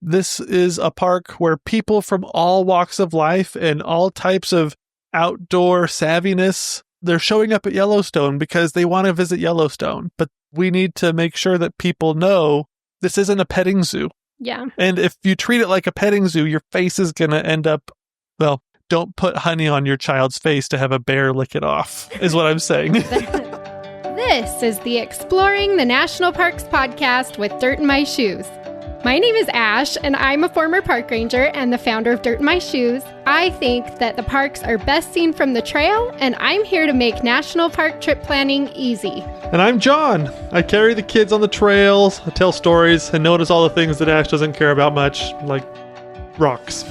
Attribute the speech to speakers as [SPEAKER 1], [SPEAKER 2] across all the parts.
[SPEAKER 1] This is a park where people from all walks of life and all types of outdoor savviness, they're showing up at Yellowstone because they want to visit Yellowstone. But we need to make sure that people know this isn't a petting zoo.
[SPEAKER 2] Yeah.
[SPEAKER 1] And if you treat it like a petting zoo, your face is going to end up, well, don't put honey on your child's face to have a bear lick it off, is what I'm saying.
[SPEAKER 2] This is the Exploring the National Parks podcast with Dirt in My Shoes. My name is Ash, and I'm a former park ranger and the founder of Dirt in My Shoes. I think that the parks are best seen from the trail, and I'm here to make national park trip planning easy.
[SPEAKER 1] And I'm John. I carry the kids on the trails, I tell stories, and notice all the things that Ash doesn't care about much, like rocks.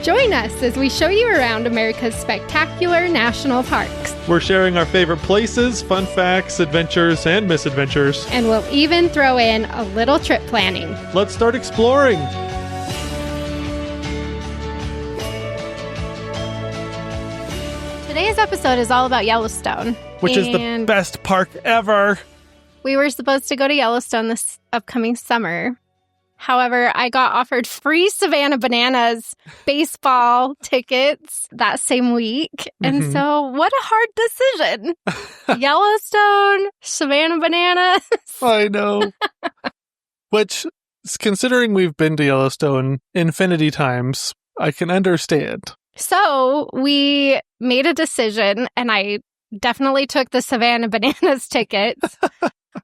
[SPEAKER 2] Join us as we show you around America's spectacular national parks.
[SPEAKER 1] We're sharing our favorite places, fun facts, adventures, and misadventures.
[SPEAKER 2] And we'll even throw in a little trip planning.
[SPEAKER 1] Let's start exploring.
[SPEAKER 2] Today's episode is all about Yellowstone.
[SPEAKER 1] Which is the best park ever.
[SPEAKER 2] We were supposed to go to Yellowstone this upcoming summer. However, I got offered free Savannah Bananas baseball tickets that same week. And so what a hard decision. Yellowstone, Savannah Bananas.
[SPEAKER 1] I know. Which, considering we've been to Yellowstone infinity times, I can understand.
[SPEAKER 2] So we made a decision, and I definitely took the Savannah Bananas tickets.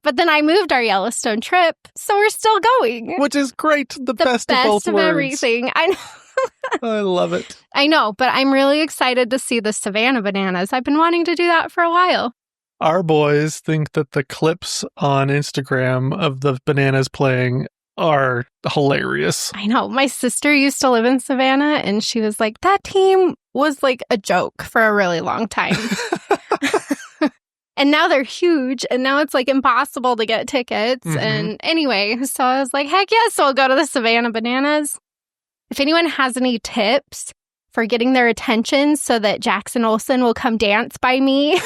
[SPEAKER 2] But then I moved our Yellowstone trip, so we're still going.
[SPEAKER 1] Which is great. The best of both
[SPEAKER 2] of
[SPEAKER 1] worlds.
[SPEAKER 2] Everything. I know.
[SPEAKER 1] I love it.
[SPEAKER 2] I know, but I'm really excited to see the Savannah Bananas. I've been wanting to do that for a while.
[SPEAKER 1] Our boys think that the clips on Instagram of the bananas playing are hilarious.
[SPEAKER 2] I know. My sister used to live in Savannah, and she was like, that team was like a joke for a really long time. And now they're huge, and now it's like impossible to get tickets. And anyway, so I was like, heck yes, I'll go to the Savannah Bananas. If anyone has any tips for getting their attention so that Jackson Olsen will come dance by me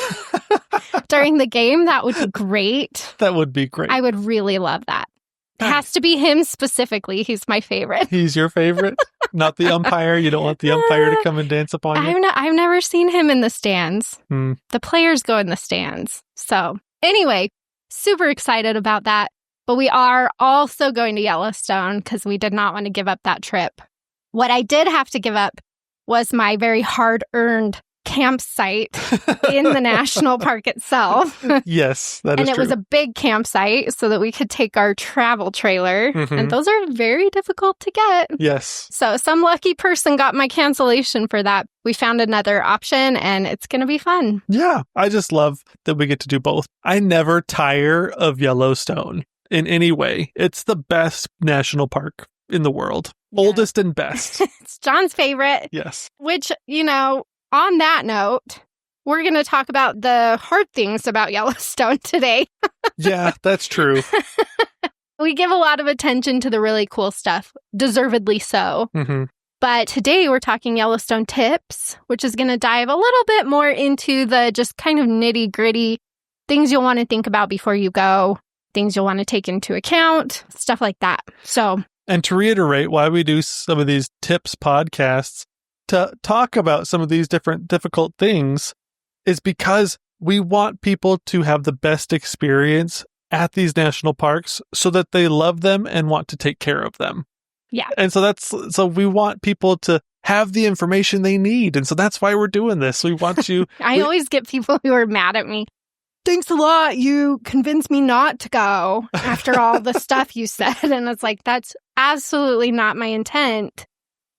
[SPEAKER 2] during the game, that would be great.
[SPEAKER 1] That would be great.
[SPEAKER 2] I would really love that. It has to be him specifically. He's my favorite.
[SPEAKER 1] He's your favorite? Not the umpire? You don't want the umpire to come and dance upon you?
[SPEAKER 2] I've never seen him in the stands. The players go in the stands. So anyway, super excited about that. But we are also going to Yellowstone because we did not want to give up that trip. What I did have to give up was my very hard-earned campsite in the national park itself.
[SPEAKER 1] Yes, that is true.
[SPEAKER 2] And it was a big campsite so that we could take our travel trailer. And those are very difficult to get.
[SPEAKER 1] Yes.
[SPEAKER 2] So some lucky person got my cancellation for that. We found another option, and it's going to be fun.
[SPEAKER 1] Yeah, I just love that we get to do both. I never tire of Yellowstone in any way. It's the best national park in the world. Yeah. Oldest and best.
[SPEAKER 2] It's John's favorite.
[SPEAKER 1] Yes.
[SPEAKER 2] Which, on that note, we're going to talk about the hard things about Yellowstone today.
[SPEAKER 1] Yeah, that's true.
[SPEAKER 2] We give a lot of attention to the really cool stuff, deservedly so. But today we're talking Yellowstone tips, which is going to dive a little bit more into the just kind of nitty-gritty things you'll want to think about before you go, things you'll want to take into account, stuff like that.
[SPEAKER 1] And to reiterate why we do some of these tips podcasts, to talk about some of these different difficult things is because we want people to have the best experience at these national parks so that they love them and want to take care of them.
[SPEAKER 2] Yeah.
[SPEAKER 1] And so we want people to have the information they need. And so that's why we're doing this. We want you.
[SPEAKER 2] I always get people who are mad at me. Thanks a lot. You convinced me not to go after all the stuff you said. And it's like, that's absolutely not my intent.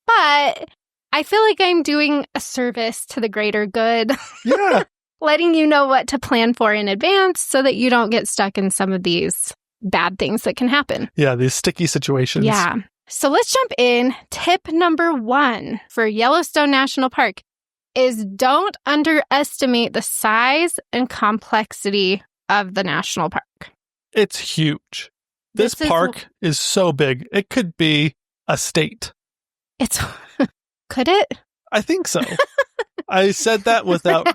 [SPEAKER 2] But I feel like I'm doing a service to the greater good.
[SPEAKER 1] Yeah.
[SPEAKER 2] Letting you know what to plan for in advance so that you don't get stuck in some of these bad things that can happen.
[SPEAKER 1] Yeah, these sticky situations.
[SPEAKER 2] Yeah. So let's jump in. Tip number 1 for Yellowstone National Park is don't underestimate the size and complexity of the national park.
[SPEAKER 1] It's huge. This park is so big. It could be a state.
[SPEAKER 2] Could it?
[SPEAKER 1] I think so. I said that without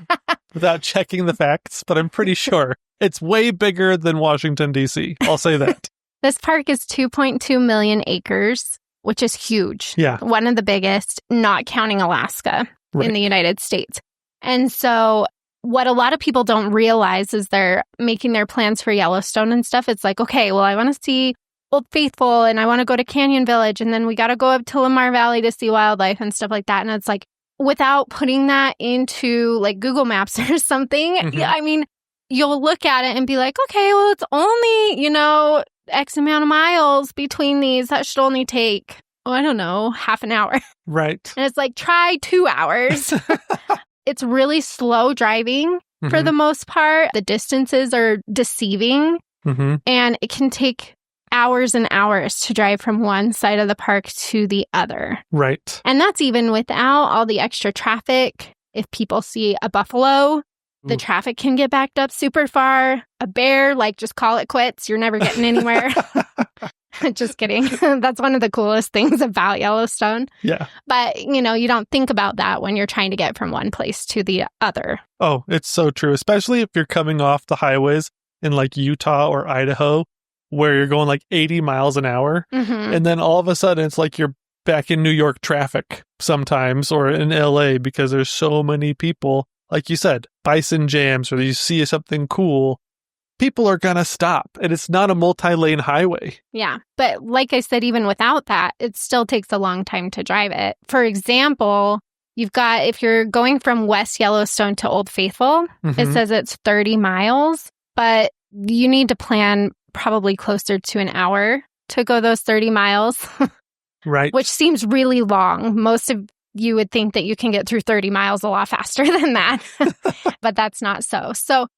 [SPEAKER 1] checking the facts, but I'm pretty sure it's way bigger than Washington, D.C. I'll say that.
[SPEAKER 2] This park is 2.2 million acres, which is huge.
[SPEAKER 1] Yeah.
[SPEAKER 2] One of the biggest, not counting Alaska in the United States. And so what a lot of people don't realize is they're making their plans for Yellowstone and stuff. It's like, okay, well, I want to see Old Faithful and I want to go to Canyon Village. And then we got to go up to Lamar Valley to see wildlife and stuff like that. And it's like, without putting that into like Google Maps or something, I mean, you'll look at it and be like, okay, well, it's only, X amount of miles between these. That should only take, I don't know, half an hour.
[SPEAKER 1] Right.
[SPEAKER 2] And it's like, try 2 hours. It's really slow driving for the most part. The distances are deceiving. And it can take hours and hours to drive from one side of the park to the other.
[SPEAKER 1] Right.
[SPEAKER 2] And that's even without all the extra traffic. If people see a buffalo, the traffic can get backed up super far. A bear, just call it quits. You're never getting anywhere. Just kidding. That's one of the coolest things about Yellowstone.
[SPEAKER 1] Yeah.
[SPEAKER 2] But, you don't think about that when you're trying to get from one place to the other.
[SPEAKER 1] Oh, it's so true. Especially if you're coming off the highways in Utah or Idaho, where you're going 80 miles an hour. And then all of a sudden it's like you're back in New York traffic sometimes, or in LA, because there's so many people. Like you said, bison jams, or you see something cool, people are going to stop. And it's not a multi-lane highway.
[SPEAKER 2] Yeah. But like I said, even without that, it still takes a long time to drive it. For example, if you're going from West Yellowstone to Old Faithful, it says it's 30 miles, but you need to plan probably closer to an hour to go those 30 miles.
[SPEAKER 1] Right.
[SPEAKER 2] Which seems really long. Most of you would think that you can get through 30 miles a lot faster than that, but that's not so. So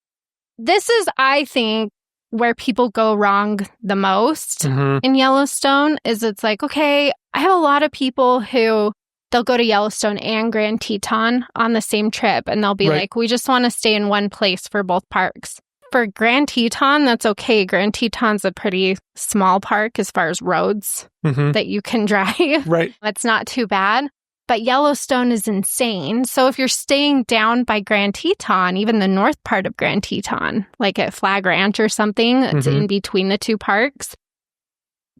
[SPEAKER 2] this is, I think, where people go wrong the most in Yellowstone is it's like, okay, I have a lot of people who they'll go to Yellowstone and Grand Teton on the same trip. And they'll be like, we just want to stay in one place for both parks. For Grand Teton, that's okay. Grand Teton's a pretty small park as far as roads that you can drive.
[SPEAKER 1] Right.
[SPEAKER 2] It's not too bad. But Yellowstone is insane. So if you're staying down by Grand Teton, even the north part of Grand Teton, like at Flag Ranch or something, that's in between the two parks,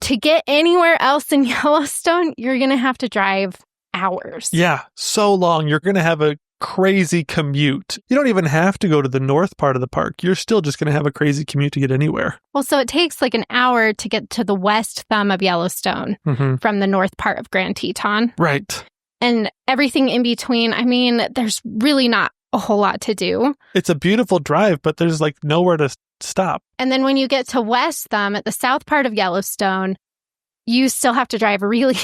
[SPEAKER 2] to get anywhere else in Yellowstone, you're going to have to drive hours.
[SPEAKER 1] Yeah, so long. You're going to have a crazy commute. You don't even have to go to the north part of the park. You're still just going to have a crazy commute to get anywhere. Well,
[SPEAKER 2] so it takes an hour to get to the west thumb of Yellowstone from the north part of Grand Teton.
[SPEAKER 1] Right.
[SPEAKER 2] And everything in between, I mean, there's really not a whole lot to do.
[SPEAKER 1] It's a beautiful drive, but there's nowhere to stop.
[SPEAKER 2] And then when you get to West Thumb at the south part of Yellowstone, you still have to drive really,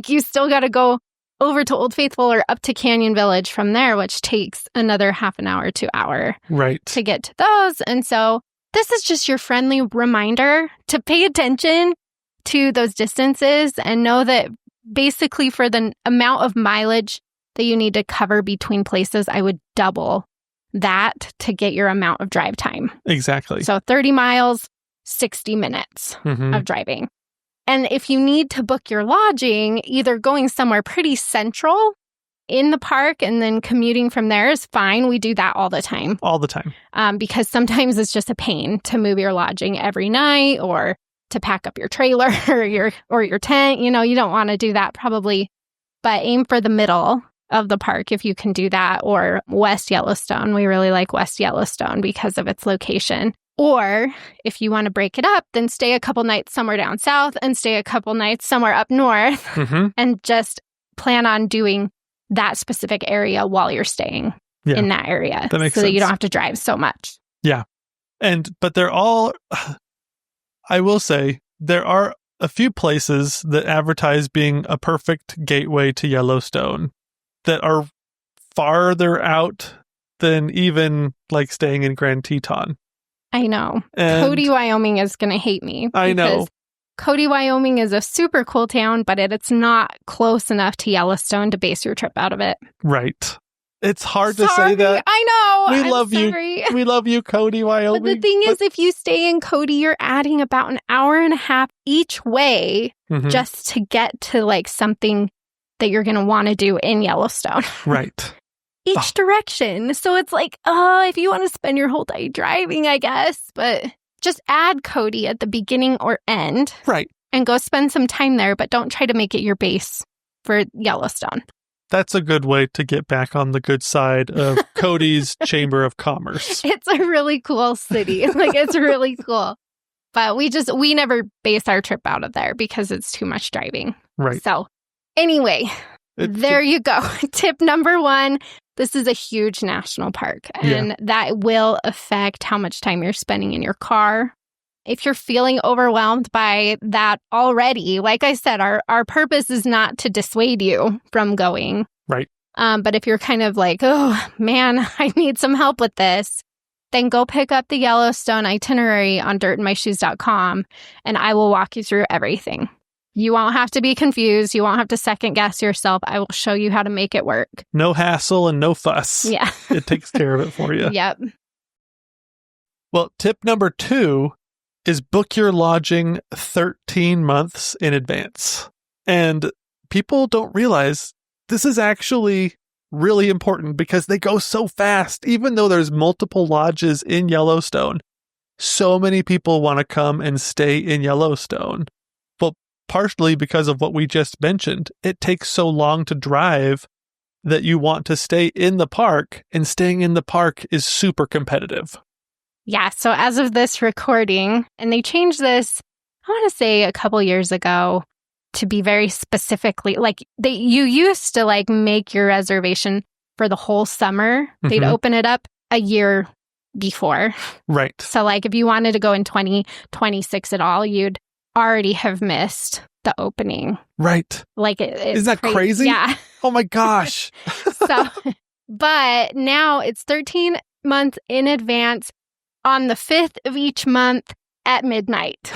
[SPEAKER 2] you still got to go over to Old Faithful or up to Canyon Village from there, which takes another half an hour to hour to get to those. And so this is just your friendly reminder to pay attention to those distances and know that basically for the amount of mileage that you need to cover between places, I would double that to get your amount of drive time.
[SPEAKER 1] Exactly.
[SPEAKER 2] So 30 miles, 60 minutes of driving. And if you need to book your lodging, either going somewhere pretty central in the park and then commuting from there is fine. We do that all the time.
[SPEAKER 1] All the time.
[SPEAKER 2] Because sometimes it's just a pain to move your lodging every night or to pack up your trailer or your tent. You don't want to do that probably, but aim for the middle of the park if you can do that, or West Yellowstone. We really like West Yellowstone because of its location. Or if you want to break it up, then stay a couple nights somewhere down south and stay a couple nights somewhere up north and just plan on doing that specific area while you're staying in that area.
[SPEAKER 1] That makes sense.
[SPEAKER 2] So that you don't have to drive so much.
[SPEAKER 1] Yeah. But they're all, I will say, there are a few places that advertise being a perfect gateway to Yellowstone that are farther out than even staying in Grand Teton.
[SPEAKER 2] I know.
[SPEAKER 1] And
[SPEAKER 2] Cody, Wyoming is going to hate me.
[SPEAKER 1] I know.
[SPEAKER 2] Cody, Wyoming is a super cool town, but it's not close enough to Yellowstone to base your trip out of it.
[SPEAKER 1] Right. It's hard to say that.
[SPEAKER 2] I know.
[SPEAKER 1] We love you. We love you, Cody, Wyoming.
[SPEAKER 2] But the thing is, if you stay in Cody, you're adding about an hour and a half each way just to get to something that you're going to want to do in Yellowstone.
[SPEAKER 1] Right.
[SPEAKER 2] Each direction. So it's if you want to spend your whole day driving, I guess, but just add Cody at the beginning or end.
[SPEAKER 1] Right.
[SPEAKER 2] And go spend some time there, but don't try to make it your base for Yellowstone.
[SPEAKER 1] That's a good way to get back on the good side of Cody's Chamber of Commerce.
[SPEAKER 2] It's a really cool city. Like, it's really cool. But we never base our trip out of there because it's too much driving.
[SPEAKER 1] Right.
[SPEAKER 2] So anyway, there you go. Tip number 1. This is a huge national park, and that will affect how much time you're spending in your car. If you're feeling overwhelmed by that already, like I said, our purpose is not to dissuade you from going.
[SPEAKER 1] Right.
[SPEAKER 2] But if you're kind of like, oh, man, I need some help with this, then go pick up the Yellowstone itinerary on dirtandmyshoes.com, and I will walk you through everything. You won't have to be confused. You won't have to second guess yourself. I will show you how to make it work.
[SPEAKER 1] No hassle and no fuss.
[SPEAKER 2] Yeah.
[SPEAKER 1] It takes care of it for you.
[SPEAKER 2] Yep.
[SPEAKER 1] Well, tip number 2 is book your lodging 13 months in advance. And people don't realize this is actually really important because they go so fast. Even though there's multiple lodges in Yellowstone, so many people want to come and stay in Yellowstone. Well, partially because of what we just mentioned, it takes so long to drive that you want to stay in the park, and staying in the park is super competitive.
[SPEAKER 2] Yeah, so as of this recording, and they changed this, I want to say a couple years ago, to be very specifically, like you used to like make your reservation for the whole summer. Mm-hmm. They'd open it up a year before.
[SPEAKER 1] Right.
[SPEAKER 2] So like if you wanted to go in 2026 at all, you'd already have missed the opening.
[SPEAKER 1] Right.
[SPEAKER 2] Like
[SPEAKER 1] isn't that crazy?
[SPEAKER 2] Yeah.
[SPEAKER 1] Oh my gosh.
[SPEAKER 2] But now it's 13 months in advance on the 5th of each month at midnight.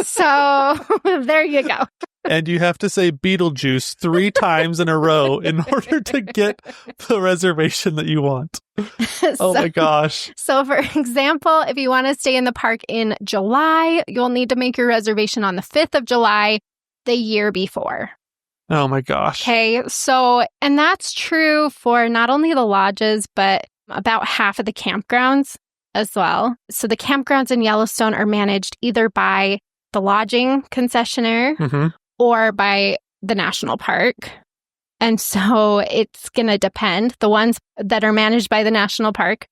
[SPEAKER 2] So there you go.
[SPEAKER 1] And you have to say Beetlejuice 3 times in a row in order to get the reservation that you want. Oh my gosh.
[SPEAKER 2] So for example, if you want to stay in the park in July, you'll need to make your reservation on the 5th of July the year before.
[SPEAKER 1] Oh my gosh.
[SPEAKER 2] Okay, so, and that's true for not only the lodges, but about half of the campgrounds as well. So the campgrounds in Yellowstone are managed either by the lodging concessionaire or by the national park. And so it's going to depend. The ones that are managed by the national park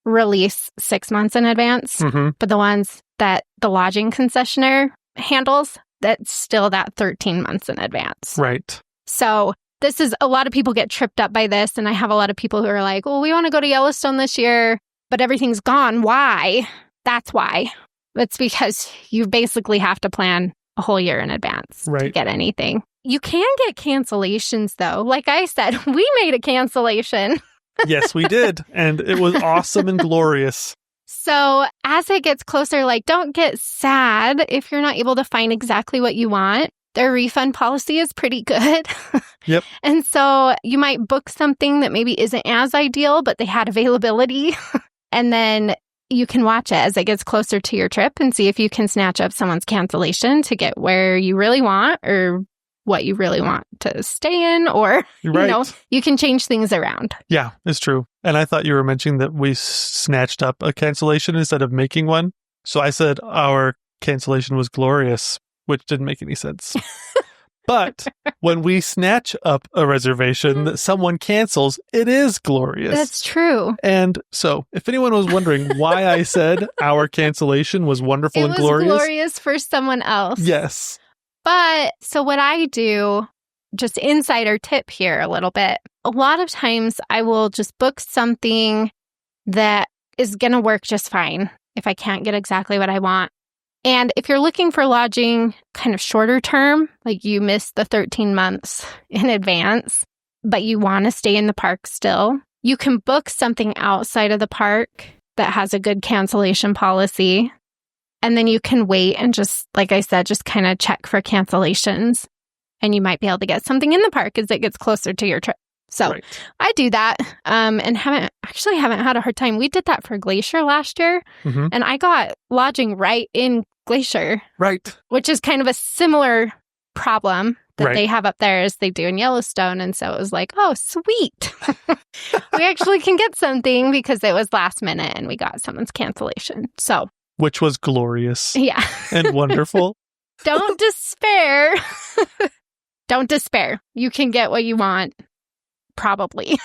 [SPEAKER 2] release 6 months in advance, but the ones that the lodging concessionaire handles, that's still that 13 months in advance.
[SPEAKER 1] Right.
[SPEAKER 2] So this is, a lot of people get tripped up by this. And I have a lot of people who are like, well, we want to go to Yellowstone this year, but everything's gone. Why? That's why. It's because you basically have to plan a whole year in advance to get anything. You can get cancellations, though. Like I said, we made a cancellation.
[SPEAKER 1] Yes, we did. And it was awesome and glorious.
[SPEAKER 2] So as it gets closer, like, don't get sad if you're not able to find exactly what you want. Their refund policy is pretty good.
[SPEAKER 1] Yep.
[SPEAKER 2] And so you might book something that maybe isn't as ideal, but they had availability. And then you can watch it as it gets closer to your trip and see if you can snatch up someone's cancellation to get where you really want or what you really want to stay in, or, you know, you can change things around.
[SPEAKER 1] Yeah, it's true. And I thought you were mentioning that we snatched up a cancellation instead of making one. So I said our cancellation was glorious, which didn't make any sense. But when we snatch up a reservation that someone cancels, it is glorious.
[SPEAKER 2] That's true.
[SPEAKER 1] And so if anyone was wondering why I said our cancellation was wonderful and glorious.
[SPEAKER 2] It was glorious for someone else.
[SPEAKER 1] Yes.
[SPEAKER 2] But so what I do, just insider tip here a little bit, a lot of times I will just book something that is going to work just fine if I can't get exactly what I want. And if you're looking for lodging kind of shorter term, like you missed the 13 months in advance, but you want to stay in the park still, you can book something outside of the park that has a good cancellation policy. And then you can wait and just, like I said, just kind of check for cancellations. And you might be able to get something in the park as it gets closer to your trip. So I do that and haven't had a hard time. We did that for Glacier last year. And I got lodging right in Glacier. Right. Which is kind of a similar problem that they have up there as they do in Yellowstone. And so it was like, oh, sweet. We actually can get something because it was last minute and we got someone's cancellation. So
[SPEAKER 1] Which was glorious.
[SPEAKER 2] Yeah.
[SPEAKER 1] And wonderful.
[SPEAKER 2] Don't despair. Don't despair. You can get what you want. Probably.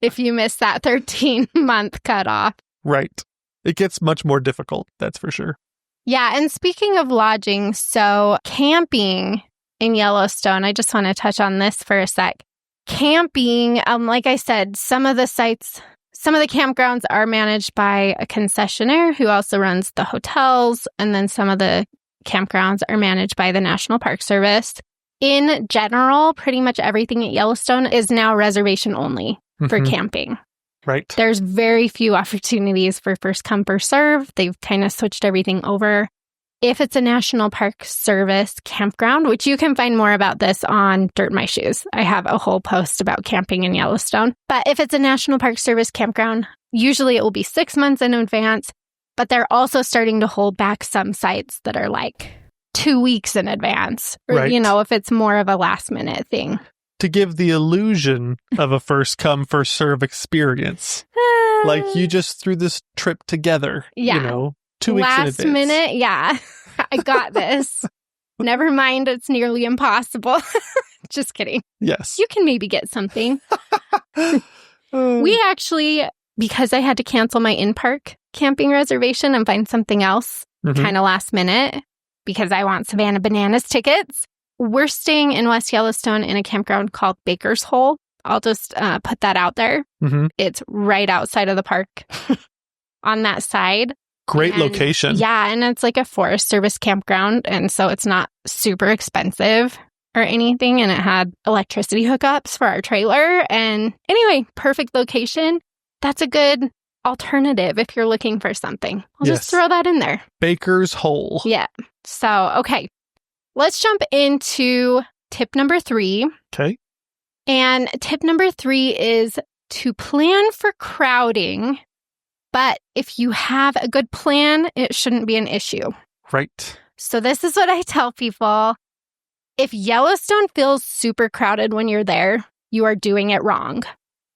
[SPEAKER 2] If you miss that 13-month cutoff.
[SPEAKER 1] Right. It gets much more difficult, that's for sure.
[SPEAKER 2] Yeah, and speaking of lodging, so camping in Yellowstone, I just want to touch on this for a sec. Camping, like I said, some of the campgrounds are managed by a concessionaire who also runs the hotels, and then some of the campgrounds are managed by the National Park Service. In general, pretty much everything at Yellowstone is now reservation only for camping.
[SPEAKER 1] Right.
[SPEAKER 2] There's very few opportunities for first come, first serve. They've kind of switched everything over. If it's a National Park Service campground, which you can find more about this on Dirt My Shoes. I have a whole post about camping in Yellowstone. But if it's a National Park Service campground, usually it will be 6 months in advance. But they're also starting to hold back some sites that are like 2 weeks in advance. Or,
[SPEAKER 1] right.
[SPEAKER 2] If it's more of a last minute thing.
[SPEAKER 1] To give the illusion of a first come, first serve experience. Like you just threw this trip together, 2 weeks in advance.
[SPEAKER 2] Last minute, yeah. I got this. Never mind, it's nearly impossible. Just kidding.
[SPEAKER 1] Yes.
[SPEAKER 2] You can maybe get something. We actually, because I had to cancel my in-park camping reservation and find something else kind of last minute because I want Savannah Bananas tickets. We're staying in West Yellowstone in a campground called Baker's Hole. I'll just put that out there. It's right outside of the park on that side.
[SPEAKER 1] Great location.
[SPEAKER 2] Yeah, and it's like a Forest Service campground, and so it's not super expensive or anything, and it had electricity hookups for our trailer. And anyway, perfect location. That's a good alternative if you're looking for something. I'll just throw that in there.
[SPEAKER 1] Baker's Hole.
[SPEAKER 2] Yeah. So, okay. Let's jump into tip number 3.
[SPEAKER 1] Okay.
[SPEAKER 2] And tip number 3 is to plan for crowding, but if you have a good plan, it shouldn't be an issue.
[SPEAKER 1] Right.
[SPEAKER 2] So this is what I tell people. If Yellowstone feels super crowded when you're there, you are doing it wrong.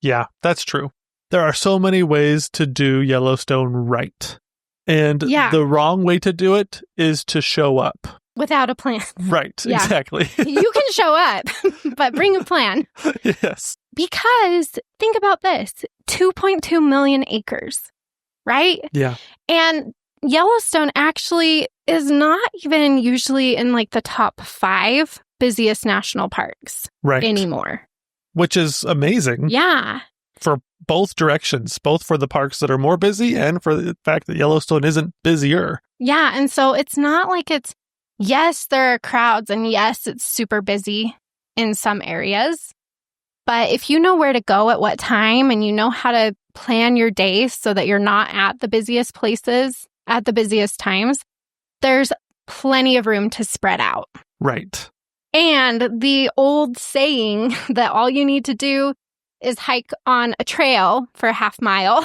[SPEAKER 1] Yeah, that's true. There are so many ways to do Yellowstone right. And the wrong way to do it is to show up.
[SPEAKER 2] Without a plan.
[SPEAKER 1] Right, exactly.
[SPEAKER 2] You can show up, but bring a plan.
[SPEAKER 1] Yes.
[SPEAKER 2] Because think about this, 2.2 million acres, right?
[SPEAKER 1] Yeah.
[SPEAKER 2] And Yellowstone actually is not even usually in like the top 5 busiest national parks anymore.
[SPEAKER 1] Which is amazing.
[SPEAKER 2] Yeah.
[SPEAKER 1] For both directions, both for the parks that are more busy and for the fact that Yellowstone isn't busier.
[SPEAKER 2] Yeah. And so it's not like yes, there are crowds, and yes, it's super busy in some areas. But if you know where to go at what time and you know how to plan your day so that you're not at the busiest places at the busiest times, there's plenty of room to spread out.
[SPEAKER 1] Right. And
[SPEAKER 2] the old saying that all you need to do is hike on a trail for a half mile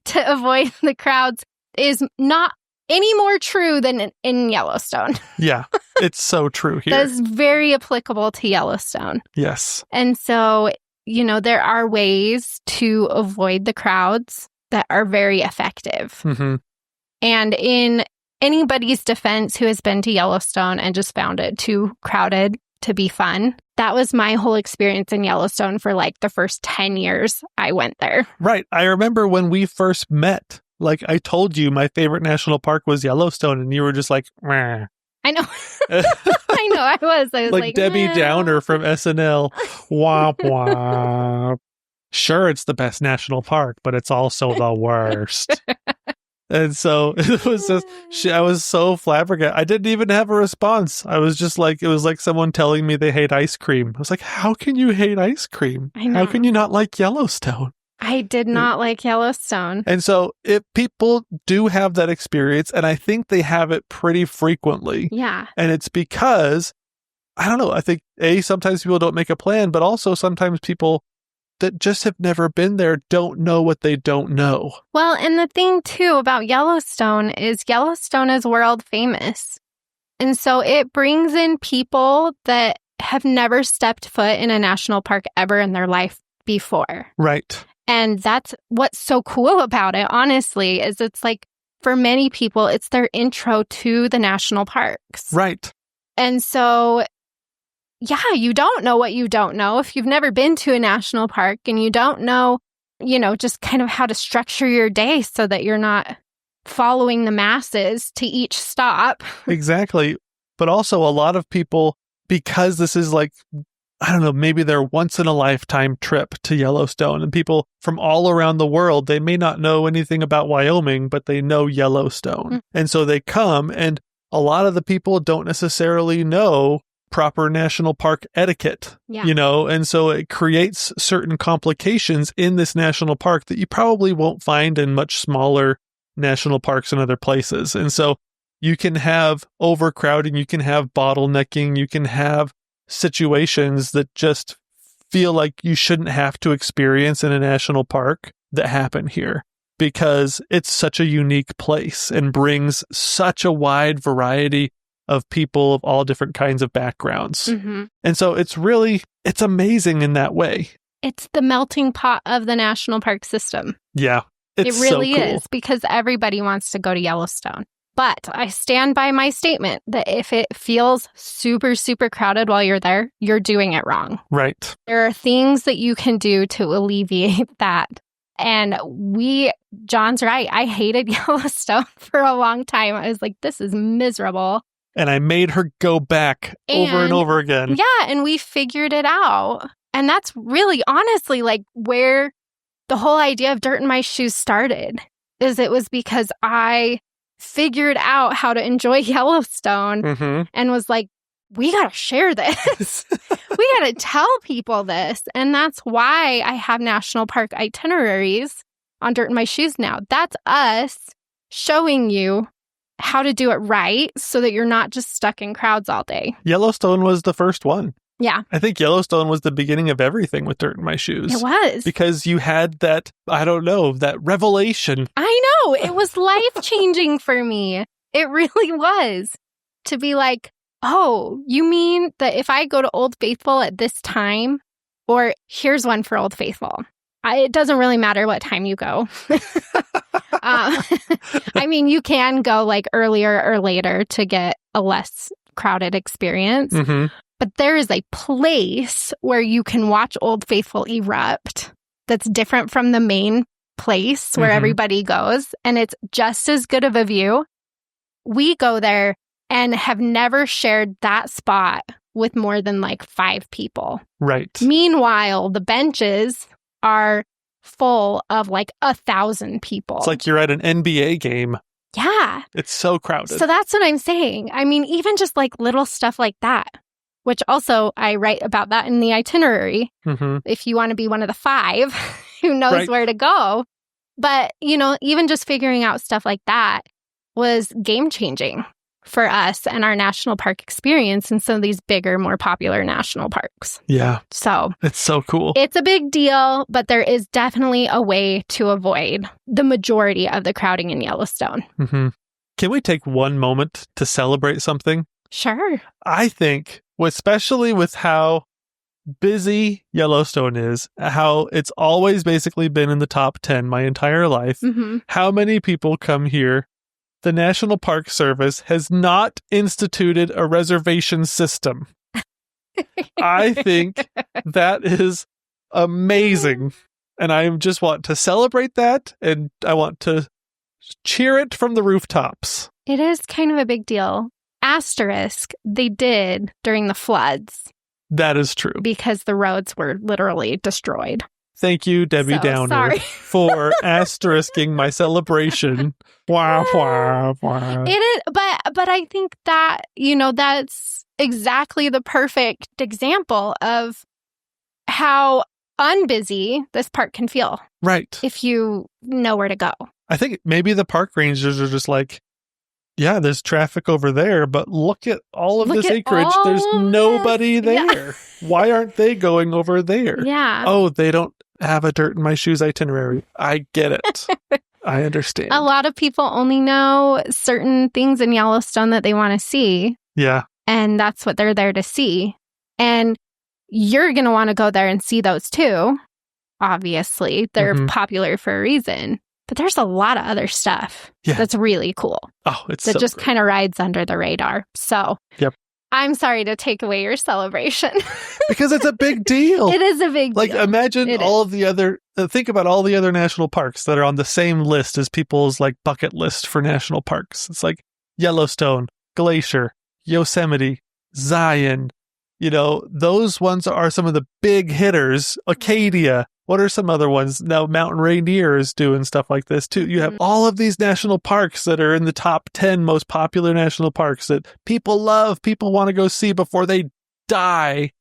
[SPEAKER 2] to avoid the crowds is not any more true than in Yellowstone.
[SPEAKER 1] Yeah, it's so true here.
[SPEAKER 2] That's very applicable to Yellowstone.
[SPEAKER 1] Yes.
[SPEAKER 2] And so, there are ways to avoid the crowds that are very effective. And in anybody's defense who has been to Yellowstone and just found it too crowded to be fun, that was my whole experience in Yellowstone for like the first 10 years I went there. Right.
[SPEAKER 1] I remember when we first met. Like I told you, my favorite national park was Yellowstone, and you were just like, meh.
[SPEAKER 2] I know. I was like
[SPEAKER 1] Debbie Downer from SNL. Womp womp. Sure, it's the best national park, but it's also the worst. And so it was just, I was so flabbergasted. I didn't even have a response. I was just like, it was like someone telling me they hate ice cream. I was like, how can you hate ice cream?
[SPEAKER 2] I know.
[SPEAKER 1] How can you not like Yellowstone?
[SPEAKER 2] I did not like Yellowstone.
[SPEAKER 1] And so if people do have that experience, and I think they have it pretty frequently.
[SPEAKER 2] Yeah.
[SPEAKER 1] And it's because, I don't know, I think, sometimes people don't make a plan, but also sometimes people that just have never been there don't know what they don't know.
[SPEAKER 2] Well, and the thing, too, about Yellowstone is world famous. And so it brings in people that have never stepped foot in a national park ever in their life before.
[SPEAKER 1] Right.
[SPEAKER 2] And that's what's so cool about it, honestly, is it's like for many people, it's their intro to the national parks.
[SPEAKER 1] Right.
[SPEAKER 2] And so, yeah, you don't know what you don't know if you've never been to a national park and you don't know, just kind of how to structure your day so that you're not following the masses to each stop.
[SPEAKER 1] Exactly. But also a lot of people, because this is like, I don't know, maybe their once in a lifetime trip to Yellowstone, and people from all around the world, they may not know anything about Wyoming, but they know Yellowstone. Mm-hmm. And so they come, and a lot of the people don't necessarily know proper national park etiquette, and so it creates certain complications in this national park that you probably won't find in much smaller national parks in other places. And so you can have overcrowding, you can have bottlenecking, you can have situations that just feel like you shouldn't have to experience in a national park that happen here, because it's such a unique place and brings such a wide variety of people of all different kinds of backgrounds. Mm-hmm. And so it's amazing in that way. It's
[SPEAKER 2] the melting pot of the national park system.
[SPEAKER 1] Yeah.
[SPEAKER 2] It really is, because everybody wants to go to Yellowstone. But I stand by my statement that if it feels super, super crowded while you're there, you're doing it wrong.
[SPEAKER 1] Right.
[SPEAKER 2] There are things that you can do to alleviate that. And John's right. I hated Yellowstone for a long time. I was like, this is miserable.
[SPEAKER 1] And I made her go back over and over again.
[SPEAKER 2] Yeah, and we figured it out. And that's really, honestly, like where the whole idea of Dirt in My Shoes started. It was because I figured out how to enjoy Yellowstone and was like, we got to share this. We got to tell people this. And that's why I have national park itineraries on Dirt in My Shoes now. That's us showing you how to do it right so that you're not just stuck in crowds all day.
[SPEAKER 1] Yellowstone was the first one.
[SPEAKER 2] Yeah.
[SPEAKER 1] I think Yellowstone was the beginning of everything with Dirt in My Shoes.
[SPEAKER 2] It was.
[SPEAKER 1] Because you had that, that revelation.
[SPEAKER 2] I know. It was life-changing for me. It really was. To be like, oh, you mean that if I go to Old Faithful at this time, or here's one for Old Faithful. It doesn't really matter what time you go. I mean, you can go like earlier or later to get a less crowded experience. Mm-hmm. But there is a place where you can watch Old Faithful erupt that's different from the main place where everybody goes. And it's just as good of a view. We go there and have never shared that spot with more than like 5 people.
[SPEAKER 1] Right.
[SPEAKER 2] Meanwhile, the benches are full of like 1,000 people.
[SPEAKER 1] It's like you're at an NBA game.
[SPEAKER 2] Yeah.
[SPEAKER 1] It's so crowded.
[SPEAKER 2] So that's what I'm saying. I mean, even just like little stuff like that, which also I write about that in the itinerary. Mm-hmm. If you want to be one of the 5 who knows where to go. But, even just figuring out stuff like that was game changing for us and our national park experience in some of these bigger, more popular national parks.
[SPEAKER 1] Yeah.
[SPEAKER 2] So
[SPEAKER 1] it's so cool.
[SPEAKER 2] It's a big deal, but there is definitely a way to avoid the majority of the crowding in Yellowstone.
[SPEAKER 1] Mm-hmm. Can we take one moment to celebrate something?
[SPEAKER 2] Sure.
[SPEAKER 1] I think, especially with how busy Yellowstone is, how it's always basically been in the top 10 my entire life, how many people come here. The National Park Service has not instituted a reservation system. I think that is amazing. And I just want to celebrate that, and I want to cheer it from the rooftops.
[SPEAKER 2] It is kind of a big deal. Asterisk, they did during the floods.
[SPEAKER 1] That is true. Because
[SPEAKER 2] the roads were literally destroyed.
[SPEAKER 1] Thank you, Debbie Downer, for asterisking my celebration. Wah, wah, wah.
[SPEAKER 2] It is, but I think that, that's exactly the perfect example of how unbusy this park can feel.
[SPEAKER 1] Right.
[SPEAKER 2] If you know where to go.
[SPEAKER 1] I think maybe the park rangers are just like, yeah, there's traffic over there, but look at all of this acreage. There's nobody there. Yeah. Why aren't they going over there?
[SPEAKER 2] Yeah.
[SPEAKER 1] Oh, they don't have a Dirt in My Shoes itinerary. I get it. I understand.
[SPEAKER 2] A lot of people only know certain things in Yellowstone that they want to see.
[SPEAKER 1] Yeah.
[SPEAKER 2] And that's what they're there to see. And you're going to want to go there and see those too. Obviously, they're popular for a reason. But there's a lot of other stuff that's really cool.
[SPEAKER 1] Oh, it's
[SPEAKER 2] that just kind of rides under the radar. So I'm sorry to take away your celebration.
[SPEAKER 1] Because it's a big deal.
[SPEAKER 2] It is a big deal.
[SPEAKER 1] Like, imagine all of the other, think about all the other national parks that are on the same list as people's like bucket list for national parks. It's like Yellowstone, Glacier, Yosemite, Zion. You know, those ones are some of the big hitters. Acadia. What are some other ones? Now, Mountain Rainier is doing stuff like this too. You have all of these national parks that are in the top 10 most popular national parks that people love, people want to go see before they die.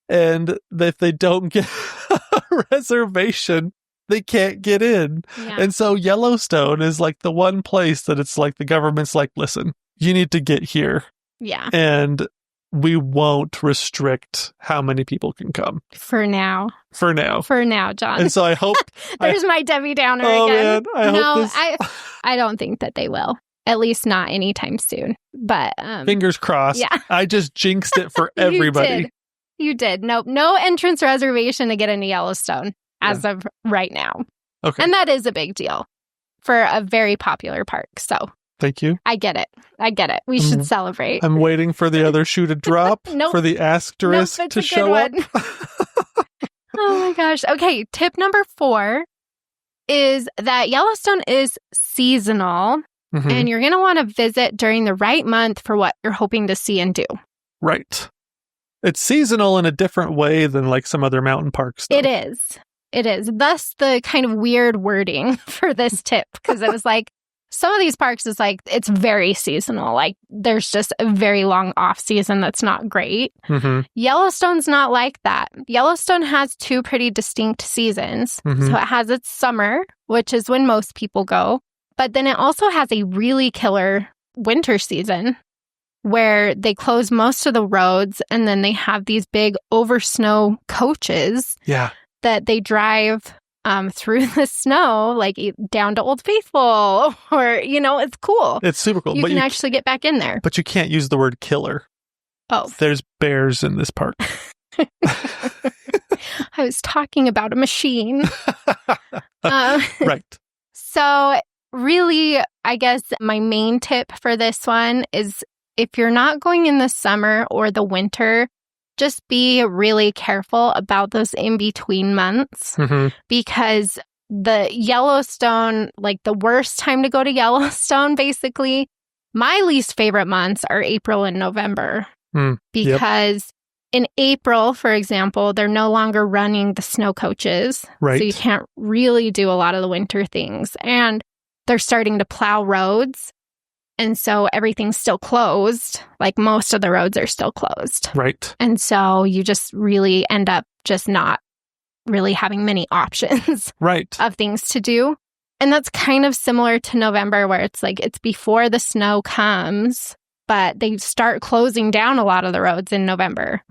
[SPEAKER 1] And if they don't get a reservation, they can't get in. Yeah. And so Yellowstone is like the one place that it's like the government's like, listen, you need to get here.
[SPEAKER 2] Yeah.
[SPEAKER 1] And we won't restrict how many people can come.
[SPEAKER 2] For now, John.
[SPEAKER 1] And so I hope...
[SPEAKER 2] There's my Debbie Downer again.
[SPEAKER 1] Man,
[SPEAKER 2] I don't think that they will. At least not anytime soon. But...
[SPEAKER 1] fingers crossed. Yeah. I just jinxed it for everybody.
[SPEAKER 2] You did. Nope. No entrance reservation to get into Yellowstone as of right now.
[SPEAKER 1] Okay.
[SPEAKER 2] And that is a big deal for a very popular park. So...
[SPEAKER 1] Thank you.
[SPEAKER 2] I get it. We should celebrate.
[SPEAKER 1] I'm waiting for the other shoe to drop, for the asterisk to show up.
[SPEAKER 2] Oh my gosh. Okay, tip number 4 is that Yellowstone is seasonal, and you're going to want to visit during the right month for what you're hoping to see and do.
[SPEAKER 1] Right. It's seasonal in a different way than like some other mountain parks, though.
[SPEAKER 2] It is. Thus the kind of weird wording for this tip, because it was like, some of these parks is like, it's very seasonal. Like, there's just a very long off season that's not great. Yellowstone's not like that. Yellowstone has 2 pretty distinct seasons. So it has its summer, which is when most people go. But then it also has a really killer winter season where they close most of the roads, and then they have these big over snow coaches that they drive through the snow, like down to Old Faithful, or, you know, it's cool.
[SPEAKER 1] It's super cool.
[SPEAKER 2] You can actually get back in there.
[SPEAKER 1] But you can't use the word killer.
[SPEAKER 2] Oh.
[SPEAKER 1] There's bears in this park.
[SPEAKER 2] I was talking about a machine.
[SPEAKER 1] Right.
[SPEAKER 2] So really, I guess my main tip for this one is if you're not going in the summer or the winter, just be really careful about those in-between months because the Yellowstone, like the worst time to go to Yellowstone, basically, my least favorite months are April and November because in April, for example, they're no longer running the snow coaches.
[SPEAKER 1] Right.
[SPEAKER 2] So you can't really do a lot of the winter things. And they're starting to plow roads. And so everything's still closed. Like most of the roads are still closed.
[SPEAKER 1] Right.
[SPEAKER 2] And so you just really end up just not really having many options of things to do. And that's kind of similar to November where it's like it's before the snow comes, but they start closing down a lot of the roads in November.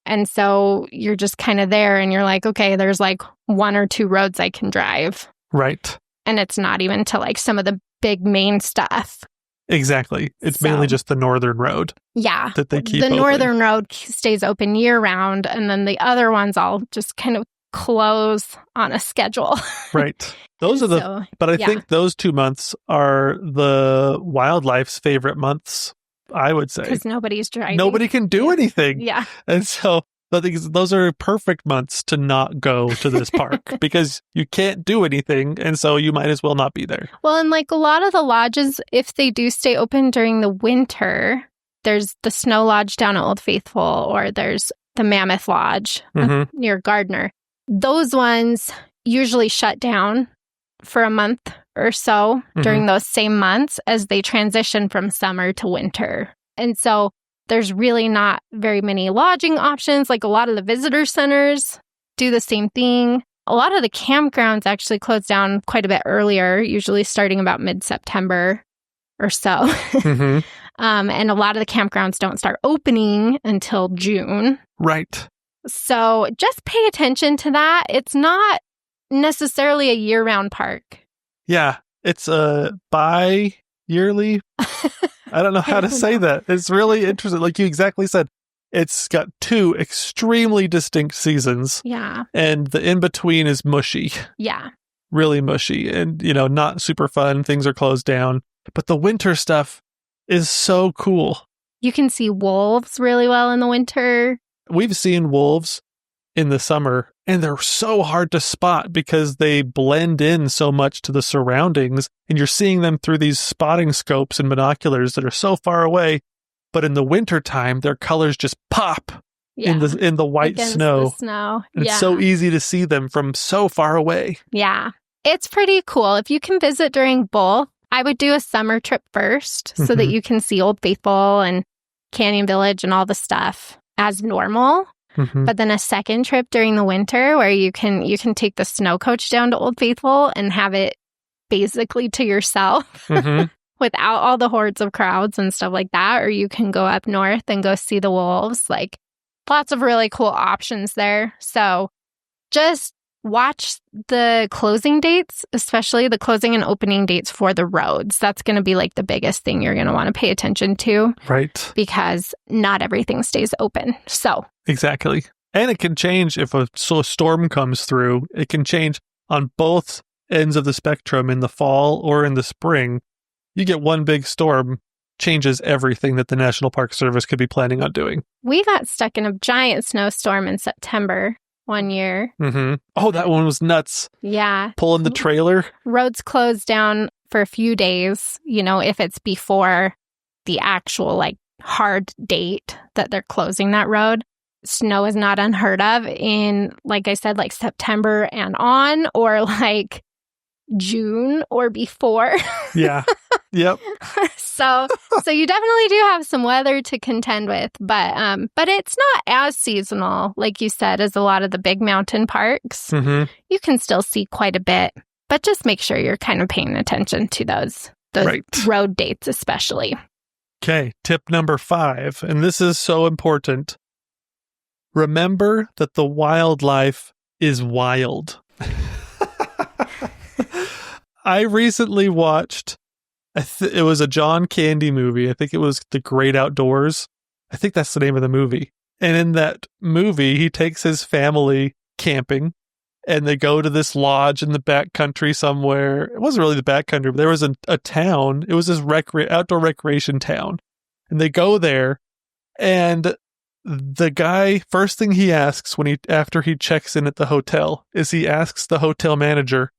[SPEAKER 2] And so you're just kind of there and you're like, okay, there's like 1 or 2 roads I can drive.
[SPEAKER 1] Right.
[SPEAKER 2] And it's not even to like some of the big main stuff.
[SPEAKER 1] Exactly. It's mainly just the northern road.
[SPEAKER 2] Yeah.
[SPEAKER 1] That they keep
[SPEAKER 2] the
[SPEAKER 1] open.
[SPEAKER 2] northern road stays open year round, and then the other ones all just kind of close on a schedule.
[SPEAKER 1] Right. Those are but I think those 2 months are the wildlife's favorite months, I would say.
[SPEAKER 2] Because nobody's driving.
[SPEAKER 1] Nobody can do anything.
[SPEAKER 2] Yeah.
[SPEAKER 1] And so those are perfect months to not go to this park because you can't do anything. And so you might as well not be there.
[SPEAKER 2] Well, and like a lot of the lodges, if they do stay open during the winter, there's the Snow Lodge down at Old Faithful, or there's the Mammoth Lodge near Gardner. Those ones usually shut down for a month or so during those same months as they transition from summer to winter. And so there's really not very many lodging options. Like a lot of the visitor centers do the same thing. A lot of the campgrounds actually close down quite a bit earlier, usually starting about mid-September or so. And a lot of the campgrounds don't start opening until June.
[SPEAKER 1] Right.
[SPEAKER 2] So just pay attention to that. It's not necessarily a year-round park.
[SPEAKER 1] Yeah. It's a bi-yearly. I don't know how to say that. It's really interesting. Like you exactly said, it's got 2 extremely distinct seasons.
[SPEAKER 2] Yeah.
[SPEAKER 1] And the in-between is mushy.
[SPEAKER 2] Yeah.
[SPEAKER 1] really mushy and, not super fun. Things are closed down. But the winter stuff is so cool.
[SPEAKER 2] You can see wolves really well in the winter.
[SPEAKER 1] We've seen wolves in the summer, and they're so hard to spot because they blend in so much to the surroundings, and you're seeing them through these spotting scopes and binoculars that are so far away. But in the wintertime, their colors just pop in the white snow.
[SPEAKER 2] The snow.
[SPEAKER 1] And it's so easy to see them from so far away.
[SPEAKER 2] Yeah. It's pretty cool. If you can visit during both, I would do a summer trip first so that you can see Old Faithful and Canyon Village and all the stuff as normal. But then a second trip during the winter where you can take the snow coach down to Old Faithful and have it basically to yourself without all the hordes of crowds and stuff like that. Or you can go up north and go see the wolves. Like, lots of really cool options there. So just watch the closing dates, especially the closing and opening dates for the roads. That's going to be like the biggest thing you're going to want to pay attention to.
[SPEAKER 1] Right.
[SPEAKER 2] Because not everything stays open. So.
[SPEAKER 1] Exactly. And it can change if a storm comes through. It can change on both ends of the spectrum in the fall or in the spring. You get one big storm, changes everything that the National Park Service could be planning on doing.
[SPEAKER 2] We got stuck in a giant snowstorm in September one year.
[SPEAKER 1] Oh, that one was nuts.
[SPEAKER 2] Yeah.
[SPEAKER 1] Pulling the trailer.
[SPEAKER 2] Roads closed down for a few days, if it's before the actual hard date that they're closing that road. Snow is not unheard of in, like I said, September and on, or June or before.
[SPEAKER 1] Yeah. Yep.
[SPEAKER 2] So you definitely do have some weather to contend with, but it's not as seasonal, like you said, as a lot of the big mountain parks. You can still see quite a bit, but just make sure you're kind of paying attention to those road dates, especially.
[SPEAKER 1] Okay, tip number 5, and this is so important. Remember that the wildlife is wild. I recently watched, it was a John Candy movie. I think it was The Great Outdoors. I think that's the name of the movie. And in that movie, he takes his family camping, and they go to this lodge in the backcountry somewhere. It wasn't really the backcountry, but there was a town. It was this outdoor recreation town. And they go there, and the guy, first thing he asks after he checks in at the hotel is he asks the hotel manager,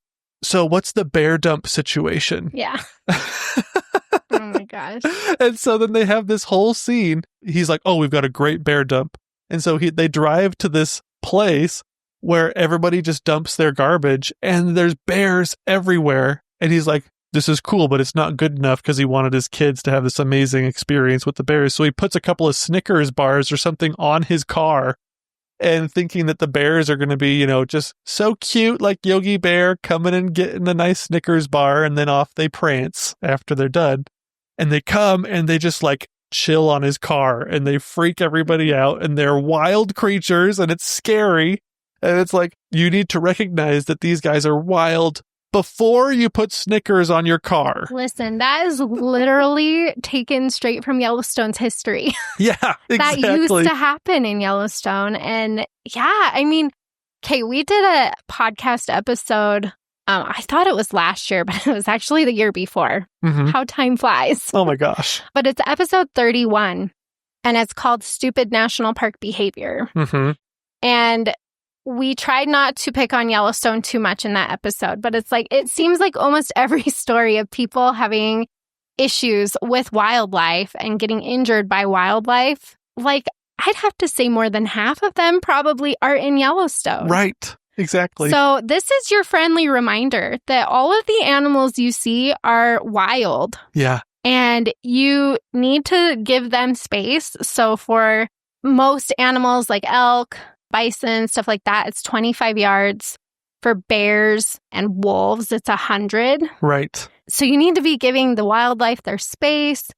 [SPEAKER 1] "So what's the bear dump situation?"
[SPEAKER 2] Yeah. Oh my gosh.
[SPEAKER 1] And so then they have this whole scene. He's like, "Oh, we've got a great bear dump." And so they drive to this place where everybody just dumps their garbage and there's bears everywhere. And he's like, "This is cool, but it's not good enough," because he wanted his kids to have this amazing experience with the bears. So he puts a couple of Snickers bars or something on his car, and thinking that the bears are going to be, just so cute, like Yogi Bear coming and getting a nice Snickers bar, and then off they prance after they're done. And they come and they just chill on his car, and they freak everybody out, and they're wild creatures, and it's scary. And it's you need to recognize that these guys are wild before you put Snickers on your car.
[SPEAKER 2] Listen, that is literally taken straight from Yellowstone's history.
[SPEAKER 1] Yeah, exactly.
[SPEAKER 2] That used to happen in Yellowstone. And okay, we did a podcast episode. I thought it was last year, but it was actually the year before. How time flies.
[SPEAKER 1] Oh my gosh.
[SPEAKER 2] But it's episode 31, and it's called Stupid National Park Behavior. And we tried not to pick on Yellowstone too much in that episode, but it seems like almost every story of people having issues with wildlife and getting injured by wildlife, I'd have to say more than half of them probably are in Yellowstone.
[SPEAKER 1] Right. Exactly.
[SPEAKER 2] So this is your friendly reminder that all of the animals you see are wild.
[SPEAKER 1] Yeah.
[SPEAKER 2] And you need to give them space. So for most animals like elk, bison, stuff like that, it's 25 yards. For bears and wolves, it's 100.
[SPEAKER 1] Right.
[SPEAKER 2] So you need to be giving the wildlife their space.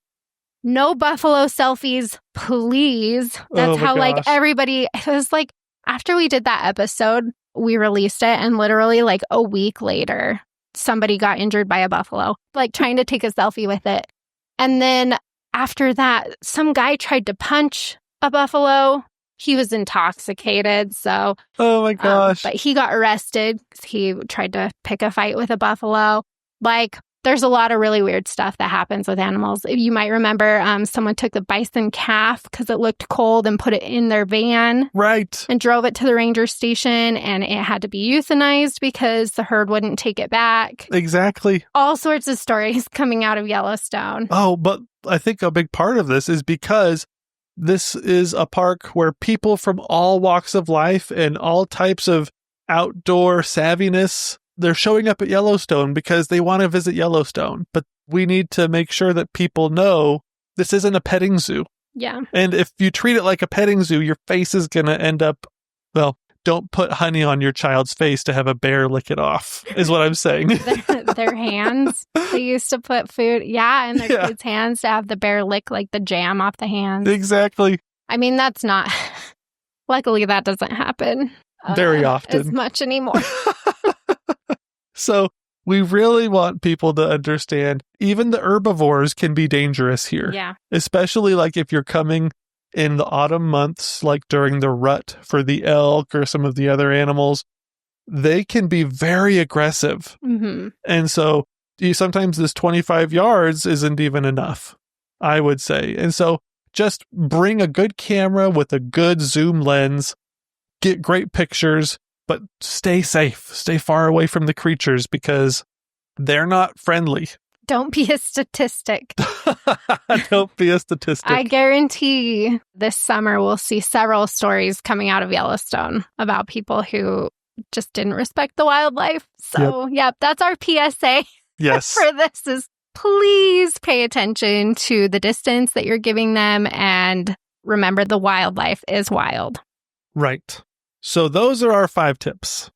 [SPEAKER 2] No buffalo selfies, please. That's how everybody, it was after we did that episode, we released it, and literally a week later, somebody got injured by a buffalo, trying to take a selfie with it. And then after that, some guy tried to punch a buffalo. he was intoxicated. So,
[SPEAKER 1] oh my gosh.
[SPEAKER 2] But he got arrested because he tried to pick a fight with a buffalo. Like, there's a lot of really weird stuff that happens with animals. You might remember someone took the bison calf because it looked cold and put it in their van.
[SPEAKER 1] Right.
[SPEAKER 2] And drove it to the ranger station, and it had to be euthanized because the herd wouldn't take it back.
[SPEAKER 1] Exactly.
[SPEAKER 2] All sorts of stories coming out of Yellowstone.
[SPEAKER 1] Oh, but I think a big part of this is because this is a park where people from all walks of life and all types of outdoor savviness, they're showing up at Yellowstone because they want to visit Yellowstone. But we need to make sure that people know this isn't a petting zoo.
[SPEAKER 2] Yeah.
[SPEAKER 1] And if you treat it like a petting zoo, your face is going to end up, well, don't put honey on your child's face to have a bear lick it off, is what I'm saying.
[SPEAKER 2] Their hands. They used to put food, in their kids' hands to have the bear lick like the jam off the hands.
[SPEAKER 1] Exactly.
[SPEAKER 2] I mean, that's not, luckily that doesn't happen
[SPEAKER 1] very often
[SPEAKER 2] as much anymore.
[SPEAKER 1] So we really want people to understand even the herbivores can be dangerous here.
[SPEAKER 2] Yeah.
[SPEAKER 1] Especially like if you're coming in the autumn months, like during the rut for the elk or some of the other animals, they can be very aggressive.
[SPEAKER 2] Mm-hmm.
[SPEAKER 1] And so sometimes this 25 yards isn't even enough, I would say. And so just bring a good camera with a good zoom lens, get great pictures, but stay safe. Stay far away from the creatures because they're not friendly.
[SPEAKER 2] Don't be a statistic.
[SPEAKER 1] Don't be a statistic.
[SPEAKER 2] I guarantee this summer we'll see several stories coming out of Yellowstone about people who just didn't respect the wildlife. So, that's our PSA
[SPEAKER 1] yes.
[SPEAKER 2] for this is please pay attention to the distance that you're giving them and remember the wildlife is wild.
[SPEAKER 1] Right. So those are our 5 tips.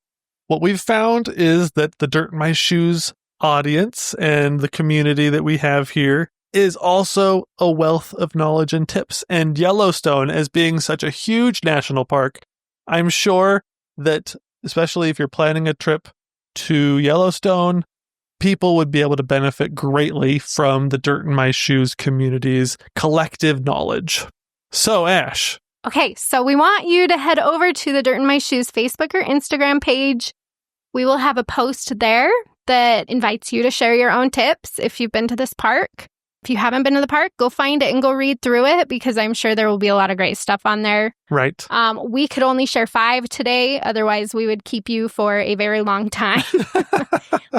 [SPEAKER 1] What we've found is that the Dirt in My Shoes audience and the community that we have here is also a wealth of knowledge and tips. And Yellowstone, as being such a huge national park, I'm sure that, especially if you're planning a trip to Yellowstone, people would be able to benefit greatly from the Dirt in My Shoes community's collective knowledge. So, Ash.
[SPEAKER 2] Okay, so we want you to head over to the Dirt in My Shoes Facebook or Instagram page. We will have a post there that invites you to share your own tips if you've been to this park. If you haven't been to the park, go find it and go read through it because I'm sure there will be a lot of great stuff on there.
[SPEAKER 1] Right.
[SPEAKER 2] We could only share 5 today. Otherwise, we would keep you for a very long time.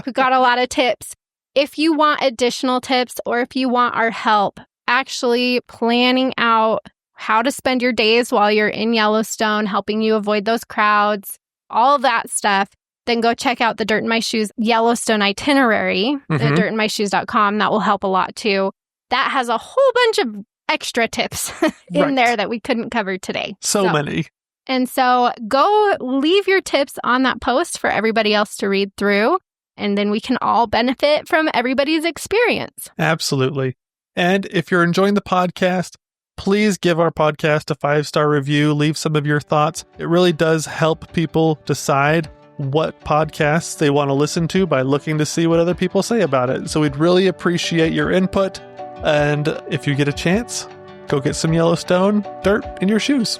[SPEAKER 2] We've got a lot of tips. If you want additional tips or if you want our help actually planning out how to spend your days while you're in Yellowstone, helping you avoid those crowds, all of that stuff, then go check out the Dirt in My Shoes Yellowstone itinerary at dirtinmyshoes.com. That will help a lot too. That has a whole bunch of extra tips in there that we couldn't cover today.
[SPEAKER 1] So many.
[SPEAKER 2] And so go leave your tips on that post for everybody else to read through, and then we can all benefit from everybody's experience.
[SPEAKER 1] Absolutely. And if you're enjoying the podcast, please give our podcast a 5-star review. Leave some of your thoughts. It really does help people decide what podcasts they want to listen to by looking to see what other people say about it. So we'd really appreciate your input. And if you get a chance, go get some Yellowstone dirt in your shoes.